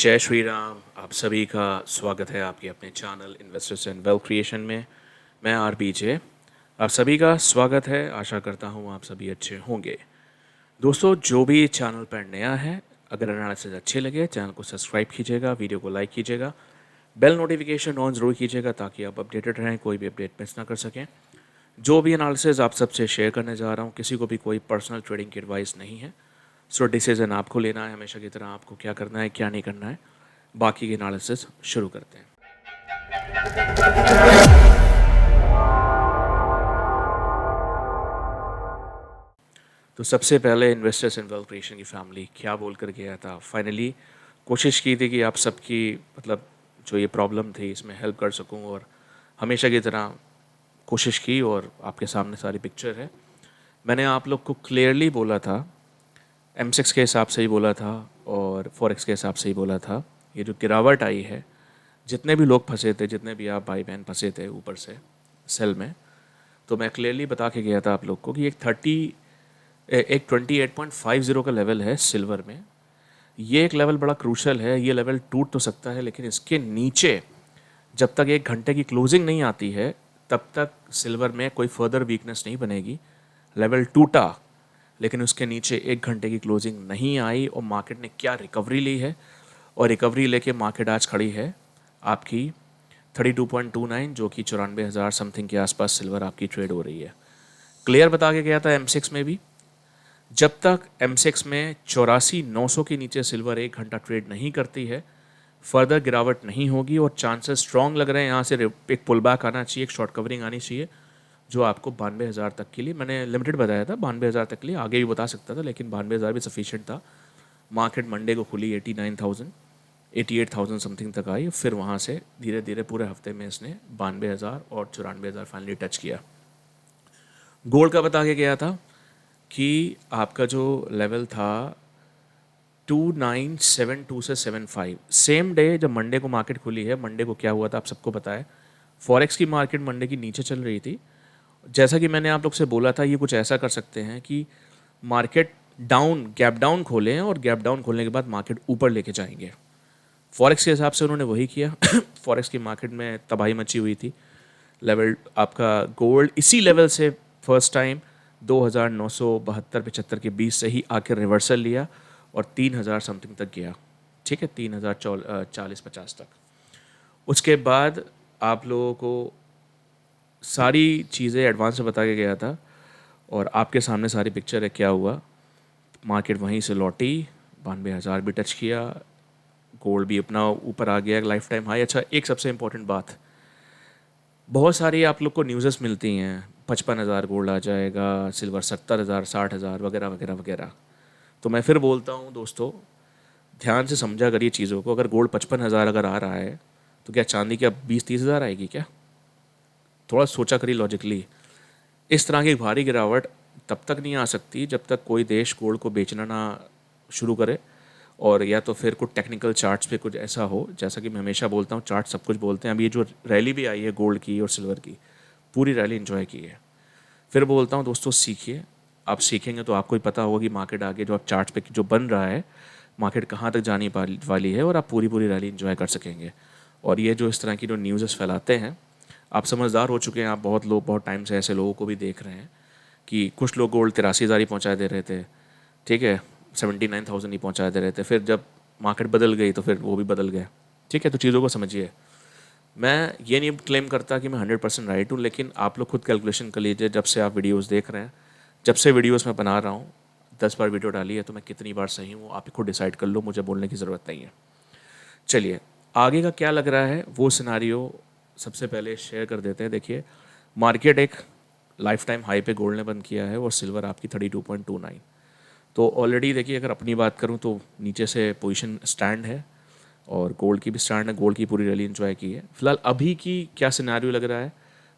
जय श्री राम। आप सभी का स्वागत है आपके अपने channel investors and wealth creation में। मैं आर बी जे आप सभी का स्वागत है। आशा करता हूँ आप सभी अच्छे होंगे। दोस्तों, जो भी चैनल पर नया है, अगर एनालिसिस अच्छे लगे चैनल को सब्सक्राइब कीजिएगा, वीडियो को लाइक कीजिएगा, बेल नोटिफिकेशन ऑन ज़रूर कीजिएगा ताकि आप अपडेटेड रहें, कोई भी अपडेट मिस ना कर सकें। जो भी एनालिसिस आप सबसे शेयर करने जा रहा हूँ, किसी को भी कोई पर्सनल ट्रेडिंग की एडवाइस नहीं है। सो डिसीजन आपको लेना है, हमेशा की तरह आपको क्या करना है क्या नहीं करना है। बाकी के एनालिसिस शुरू करते हैं। तो सबसे पहले इन्वेस्टर्स इन वेल्थ क्रिएशन की फैमिली क्या बोल कर गया था। फाइनली कोशिश की थी कि आप सबकी मतलब जो ये प्रॉब्लम थी इसमें हेल्प कर सकूं, और हमेशा की तरह कोशिश की और आपके सामने सारी पिक्चर है। मैंने आप लोग को क्लियरली बोला था, M6 के हिसाब से ही बोला था और फॉरेक्स के हिसाब से ही बोला था। ये जो गिरावट आई है, जितने भी लोग फंसे थे, जितने भी आप भाई बहन फंसे थे ऊपर से सेल में, तो मैं क्लियरली बता के गया था आप लोग को कि एक 28.50 का लेवल है सिल्वर में। ये एक लेवल बड़ा क्रूशल है। ये लेवल टूट तो सकता है, लेकिन इसके नीचे जब तक 1 घंटे की क्लोजिंग नहीं आती है तब तक सिल्वर में कोई फर्दर वीकनेस नहीं बनेगी। लेवल टूटा, लेकिन उसके नीचे 1 घंटे की क्लोजिंग नहीं आई और मार्केट ने क्या रिकवरी ली है, और रिकवरी लेके मार्केट आज खड़ी है आपकी 32.29, जो कि 94,000 समथिंग के आसपास सिल्वर आपकी ट्रेड हो रही है। क्लियर बता के गया था M6 में भी, जब तक M6 में 84,900 के नीचे सिल्वर 1 घंटा ट्रेड नहीं करती है, फर्दर गिरावट नहीं होगी और चांसेस स्ट्रॉन्ग लग रहे हैं। यहाँ से एक पुल बैक आना चाहिए, एक शॉर्ट कवरिंग आनी चाहिए, जो आपको 92,000 तक के लिए, मैंने लिमिटेड बताया था 92,000 तक के लिए, आगे भी बता सकता था लेकिन 92,000 भी सफिशिएंट था। मार्केट मंडे को खुली 89,000 88,000 समथिंग तक आई, फिर वहाँ से धीरे धीरे पूरे हफ्ते में इसने 92,000 और 94,000 फाइनली टच किया। गोल्ड का बता के गया था कि आपका जो लेवल था 2972 से 75, सेम डे जब मंडे को मार्केट खुली है, मंडे को क्या हुआ था आप सबको पता है। फॉरेक्स की मार्केट मंडे की नीचे चल रही थी। जैसा कि मैंने आप लोग से बोला था, ये कुछ ऐसा कर सकते हैं कि मार्केट डाउन गैप डाउन खोलें और गैप डाउन खोलने के बाद मार्केट ऊपर लेके जाएंगे। फॉरेक्स के हिसाब से उन्होंने वही किया। फॉरेक्स की मार्केट में तबाही मची हुई थी। लेवल आपका गोल्ड इसी लेवल से फर्स्ट टाइम 2,972-75 के बीच से ही आकर रिवर्सल लिया और 3,000 समथिंग तक गया। ठीक है, 3,040-50 तक। उसके बाद आप लोगों को सारी चीज़ें एडवांस में बता के गया था और आपके सामने सारी पिक्चर है क्या हुआ। मार्केट वहीं से लौटी, 92,000 भी टच किया, गोल्ड भी अपना ऊपर आ गया लाइफ टाइम हाई। अच्छा, एक सबसे इम्पोर्टेंट बात, बहुत सारी आप लोग को न्यूज़ेस मिलती हैं 55,000 गोल्ड आ जाएगा, सिल्वर 70,000 60,000 वगैरह वगैरह वगैरह। तो मैं फिर बोलता हूँ दोस्तों, ध्यान से समझा करिए चीज़ों को। अगर गोल्ड 55,000 अगर आ रहा है तो क्या चांदी क्या 20-30,000 आएगी क्या? थोड़ा सोचा करिए लॉजिकली। इस तरह की भारी गिरावट तब तक नहीं आ सकती जब तक कोई देश गोल्ड को बेचना ना शुरू करे, और या तो फिर कुछ टेक्निकल चार्ट्स पे कुछ ऐसा हो। जैसा कि मैं हमेशा बोलता हूँ, चार्ट सब कुछ बोलते हैं। अब ये जो रैली भी आई है गोल्ड की और सिल्वर की, पूरी रैली इन्जॉय की है। फिर बोलता हूँ दोस्तों, सीखिए। आप सीखेंगे तो आपको ही पता होगा कि मार्केट आगे जो आप चार्ट्स पे जो बन रहा है, मार्केट कहाँ तक जाने वाली है, और आप पूरी पूरी रैली इन्जॉय कर सकेंगे। और ये जो इस तरह की जो न्यूज़ फैलाते हैं, आप समझदार हो चुके हैं। आप बहुत लोग बहुत टाइम से ऐसे लोगों को भी देख रहे हैं कि कुछ लोग गोल्ड 83,000 ही पहुँचा दे रहे थे, ठीक है, 79,000 ही पहुँचा दे रहे थे। फिर जब मार्केट बदल गई तो फिर वो भी बदल गया। ठीक है, तो चीज़ों को समझिए। मैं ये नहीं क्लेम करता कि मैं 100% राइट हूँ, लेकिन आप लोग खुद कैलकुलेशन कर लीजिए। जब से आप वीडियोस देख रहे हैं, जब से वीडियोस मैं बना रहा हूँ, 10 बार वीडियो डाली है तो मैं कितनी बार सही हूँ आप खुद डिसाइड कर लो, मुझे बोलने की ज़रूरत नहीं है। चलिए, आगे का क्या लग रहा है वो सिनारियो सबसे पहले शेयर कर देते हैं। देखिए, मार्केट एक लाइफ टाइम हाई पे गोल्ड ने बंद किया है और सिल्वर आपकी 32.29। तो ऑलरेडी देखिए, अगर अपनी बात करूँ तो नीचे से पोजीशन स्टैंड है और गोल्ड की भी स्टैंड है। गोल्ड की पूरी रैली एंजॉय की है। फिलहाल अभी की क्या सिनेरियो लग रहा है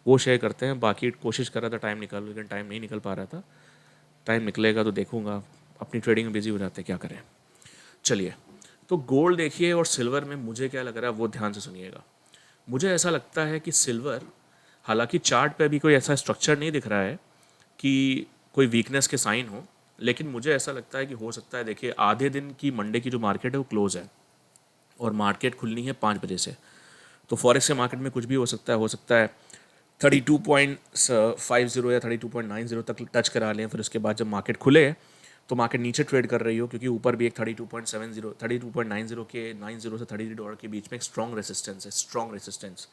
वो शेयर करते हैं। बाकी कोशिश कर रहा था टाइम निकाल, लेकिन टाइम नहीं निकल पा रहा था। टाइम निकलेगा तो देखूंगा। अपनी ट्रेडिंग में बिजी हो जाते, क्या करें। चलिए, तो गोल्ड देखिए और सिल्वर में मुझे क्या लग रहा है वो ध्यान से सुनिएगा। मुझे ऐसा लगता है कि सिल्वर, हालांकि चार्ट पे अभी कोई ऐसा स्ट्रक्चर नहीं दिख रहा है कि कोई वीकनेस के साइन हो, लेकिन मुझे ऐसा लगता है कि हो सकता है। देखिए, आधे दिन की मंडे की जो मार्केट है वो क्लोज है, और मार्केट खुलनी है 5 बजे से। तो फॉरेक्स के मार्केट में कुछ भी हो सकता है 32.50 या 32.90 तक टच करा लें, फिर उसके बाद जब मार्केट खुले तो मार्केट नीचे ट्रेड कर रही हो, क्योंकि ऊपर भी एक 32.70 32.90 के 90 से $33 के बीच में एक स्ट्रॉन्ग रेसिस्टेंस है, स्ट्रॉन्ग रेसिस्टेंस।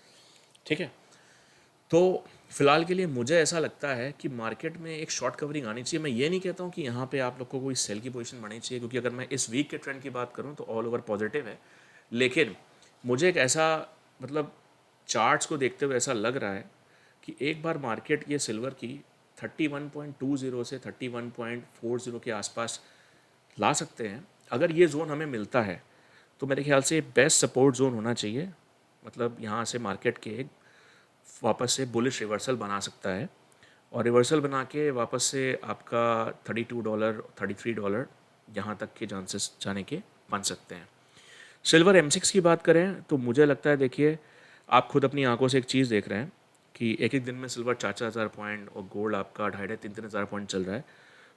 ठीक है, तो फिलहाल के लिए मुझे ऐसा लगता है कि मार्केट में एक शॉर्ट कवरिंग आनी चाहिए। मैं ये नहीं कहता हूँ कि यहाँ पे आप लोग को कोई सेल की पोजीशन बनानी चाहिए, क्योंकि अगर मैं इस वीक के ट्रेंड की बात करूँ तो ऑल ओवर पॉजिटिव है। लेकिन मुझे एक ऐसा, मतलब चार्ट्स को देखते हुए ऐसा लग रहा है कि एक बार मार्केट ये सिल्वर की 31.20 से 31.40 के आसपास ला सकते हैं। अगर ये जोन हमें मिलता है तो मेरे ख्याल से बेस्ट सपोर्ट जोन होना चाहिए। मतलब यहाँ से मार्केट के एक वापस से बुलिश रिवर्सल बना सकता है, और रिवर्सल बना के वापस से आपका $32 $33 यहाँ तक के चांसेस जाने के बन सकते हैं। सिल्वर M6 की बात करें तो मुझे लगता है, देखिए आप खुद अपनी आंखों से एक चीज़ देख रहे हैं कि एक एक दिन में सिल्वर 4,000 पॉइंट और गोल्ड आपका 2,500-3,000 पॉइंट चल रहा है।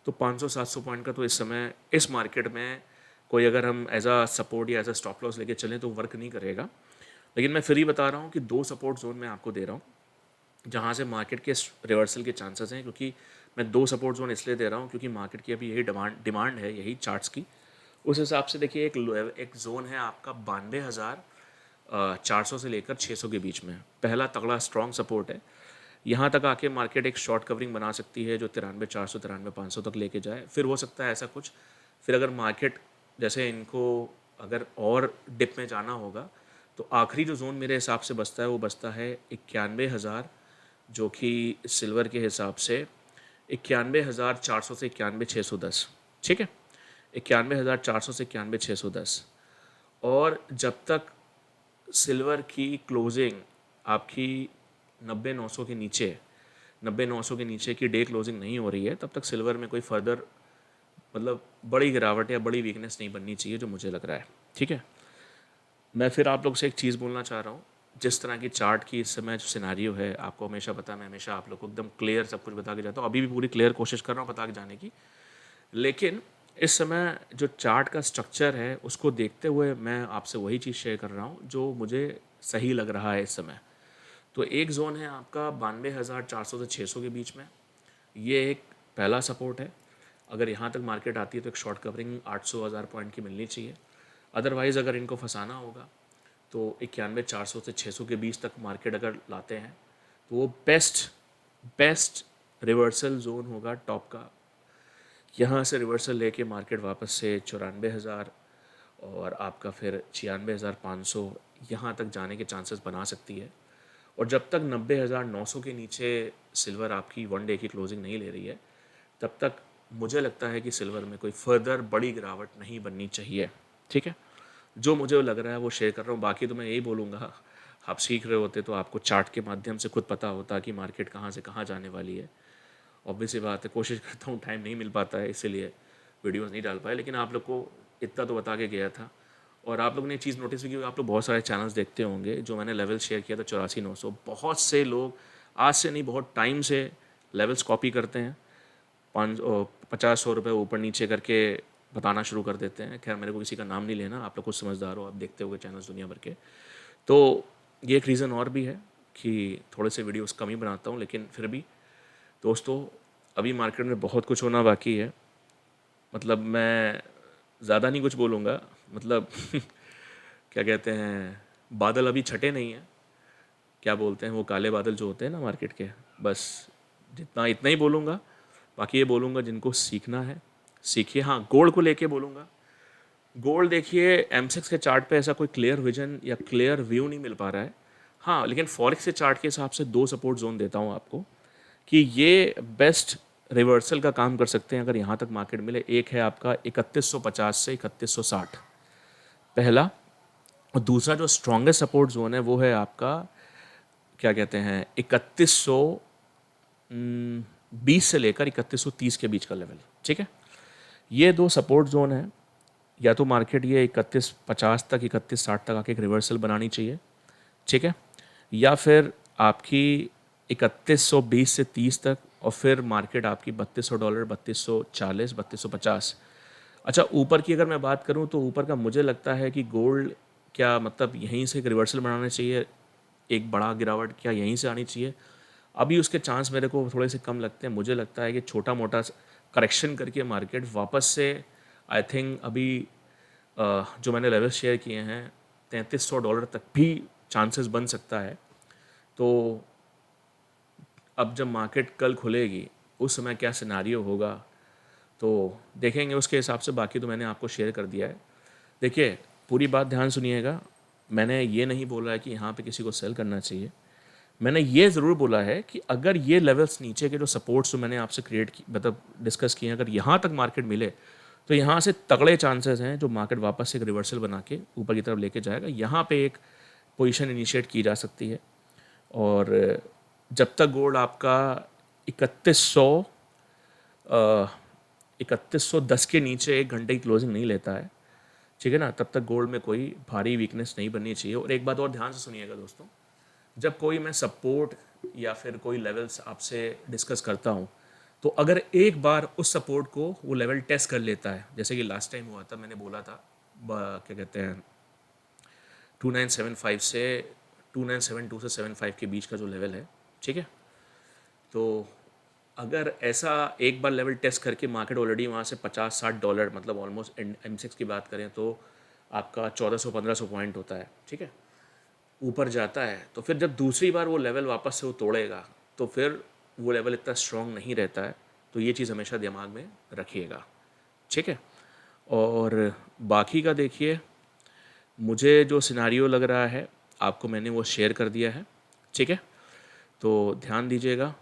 तो 500-700 पॉइंट का तो इस समय इस मार्केट में कोई, अगर हम एज अ सपोर्ट या एज अ स्टॉप लॉस लेके चलें तो वर्क नहीं करेगा। लेकिन मैं फिर ही बता रहा हूँ कि 2 सपोर्ट जोन मैं आपको दे रहा हूँ जहाँ से मार्केट के रिवर्सल के चांसेस हैं। क्योंकि मैं 2 सपोर्ट जोन इसलिए दे रहा हूँ क्योंकि मार्केट की अभी यही डिमांड है, यही चार्ट्स की। उस हिसाब से देखिए एक जोन है आपका 92,400 से लेकर 600 के बीच में, पहला तगड़ा स्ट्रॉन्ग सपोर्ट है। यहाँ तक आके मार्केट एक शॉर्ट कवरिंग बना सकती है जो 93,400 93,500 तक लेके जाए, फिर हो सकता है ऐसा कुछ। फिर अगर मार्केट जैसे इनको अगर और डिप में जाना होगा तो आखिरी जो जोन मेरे हिसाब से बचता है वो बचता है 91,000, जो कि सिल्वर के हिसाब से 91,400 से 91,610। ठीक है, 91,400 से 91,610। और जब तक सिल्वर की क्लोजिंग आपकी 90,900 के नीचे की डे क्लोजिंग नहीं हो रही है, तब तक सिल्वर में कोई फर्दर, मतलब बड़ी गिरावट या बड़ी वीकनेस नहीं बननी चाहिए, जो मुझे लग रहा है। ठीक है, मैं फिर आप लोग से एक चीज़ बोलना चाह रहा हूँ। जिस तरह की चार्ट की इस समय जो सिनारियो है, आपको हमेशा पता है, मैं हमेशा आप लोग को एकदम क्लियर सब कुछ बता के जाता हूँ, अभी भी पूरी क्लियर कोशिश कर रहा हूँ बता के जाने की। लेकिन इस समय जो चार्ट का स्ट्रक्चर है उसको देखते हुए मैं आपसे वही चीज़ शेयर कर रहा हूँ जो मुझे सही लग रहा है इस समय। तो एक जोन है आपका 92,400 से 600 के बीच में, ये एक पहला सपोर्ट है। अगर यहाँ तक मार्केट आती है तो एक शॉर्ट कवरिंग 800-1,000 पॉइंट की मिलनी चाहिए। अदरवाइज़ अगर इनको फंसाना होगा तो 91,400 से 600 के बीच तक मार्केट अगर लाते हैं तो वो बेस्ट रिवर्सल जोन होगा टॉप का। यहाँ से रिवर्सल लेके मार्केट वापस से 94,000 और आपका फिर 96,500 यहाँ तक जाने के चांसेस बना सकती है। और जब तक 90,900 के नीचे सिल्वर आपकी वन डे की क्लोजिंग नहीं ले रही है, तब तक मुझे लगता है कि सिल्वर में कोई फर्दर बड़ी गिरावट नहीं बननी चाहिए। ठीक है, जो मुझे लग रहा है वो शेयर कर रहा हूँ। बाकी तो मैं यही बोलूँगा, आप सीख रहे होते तो आपको चार्ट के माध्यम से खुद पता होता कि मार्केट कहाँ से कहाँ जाने वाली है। ऑब्वियसली बात है, कोशिश करता हूँ, टाइम नहीं मिल पाता है इसीलिए वीडियोस नहीं डाल पाए, लेकिन आप लोग को इतना तो बता के गया था। और आप लोग ने एक चीज़ नोटिस भी की, आप लोग बहुत सारे चैनल्स देखते होंगे, जो मैंने लेवल शेयर किया था 84,900, बहुत से लोग आज से नहीं बहुत टाइम से लेवल्स कॉपी करते हैं, 50-100 रुपये ऊपर नीचे करके बताना शुरू कर देते हैं। खैर मेरे को किसी का नाम नहीं लेना, आप लोग कुछ समझदार हो, आप देखते होगे चैनल्स दुनिया भर के। तो ये एक रीज़न और भी है कि थोड़े से वीडियोस कम ही बनाता हूँ, लेकिन फिर भी दोस्तों अभी मार्केट में बहुत कुछ होना बाकी है। मतलब मैं ज़्यादा नहीं कुछ बोलूँगा, मतलब क्या कहते हैं, बादल अभी छटे नहीं हैं, क्या बोलते हैं वो काले बादल जो होते हैं ना मार्केट के, बस जितना इतना ही बोलूँगा। बाकी ये बोलूँगा जिनको सीखना है सीखिए। हाँ, गोल्ड को लेके बोलूँगा, गोल्ड देखिए M6 के चार्ट पे ऐसा कोई क्लियर विजन या क्लियर व्यू नहीं मिल पा रहा है। हाँ, लेकिन फॉरेक्स के चार्ट के हिसाब से 2 सपोर्ट जोन देता हूँ आपको कि ये बेस्ट रिवर्सल का काम कर सकते हैं अगर यहाँ तक मार्केट मिले। एक है आपका 3150 से 3160 पहला, और दूसरा जो स्ट्रॉन्गेस्ट सपोर्ट जोन है वो है आपका क्या कहते हैं 3120 से लेकर 3130 के बीच का लेवल। ठीक है, ये 2 सपोर्ट जोन है। या तो मार्केट ये 3150 तक 3160 तक आके एक रिवर्सल बनानी चाहिए, ठीक है, या फिर आपकी 3120 से 30 तक, और फिर मार्केट आपकी $3200 3240 3250। अच्छा, ऊपर की अगर मैं बात करूं तो ऊपर का मुझे लगता है कि गोल्ड क्या मतलब यहीं से एक रिवर्सल बनाना चाहिए, एक बड़ा गिरावट क्या यहीं से आनी चाहिए? अभी उसके चांस मेरे को थोड़े से कम लगते हैं। मुझे लगता है कि छोटा मोटा करेक्शन करके मार्केट वापस से, आई थिंक अभी जो मैंने लेवल शेयर किए हैं $3300 तक भी चांसेस बन सकता है। तो अब जब मार्केट कल खुलेगी उस समय क्या सिनारियो होगा तो देखेंगे, उसके हिसाब से। बाकी तो मैंने आपको शेयर कर दिया है। देखिए, पूरी बात ध्यान सुनिएगा। मैंने ये नहीं बोला है कि यहाँ पे किसी को सेल करना चाहिए। मैंने ये ज़रूर बोला है कि अगर ये लेवल्स नीचे के जो सपोर्ट्स जो मैंने आपसे क्रिएट की मतलब डिस्कस किए हैं, अगर यहाँ तक मार्केट मिले तो यहाँ से तगड़े चांसेस हैं जो मार्केट वापस से एक रिवर्सल बना के ऊपर की तरफ लेके जाएगा। यहाँ पे एक पोजीशन इनिशिएट की जा सकती है। और जब तक गोल्ड आपका 3110 के नीचे 1 घंटे की क्लोजिंग नहीं लेता है, ठीक है ना, तब तक गोल्ड में कोई भारी वीकनेस नहीं बननी चाहिए। और एक बात और ध्यान से सुनिएगा दोस्तों, जब कोई मैं सपोर्ट या फिर कोई लेवल्स आपसे डिस्कस करता हूँ, तो अगर एक बार उस सपोर्ट को वो लेवल टेस्ट कर लेता है, जैसे कि लास्ट टाइम हुआ था, मैंने बोला था क्या कहते हैं 2975 से 2972 से 75 के बीच का जो लेवल है, ठीक है, तो अगर ऐसा एक बार लेवल टेस्ट करके मार्केट ऑलरेडी वहाँ से $50-60 मतलब ऑलमोस्ट M6 की बात करें तो आपका 1400-1500 पॉइंट होता है, ठीक है, ऊपर जाता है, तो फिर जब दूसरी बार वो लेवल वापस से वो तोड़ेगा तो फिर वो लेवल इतना स्ट्रॉन्ग नहीं रहता है। तो ये चीज़ हमेशा दिमाग में रखिएगा, ठीक है। और बाकी का देखिए, मुझे जो सिनारियो लग रहा है आपको मैंने वो शेयर कर दिया है, ठीक है। तो ध्यान दीजिएगा,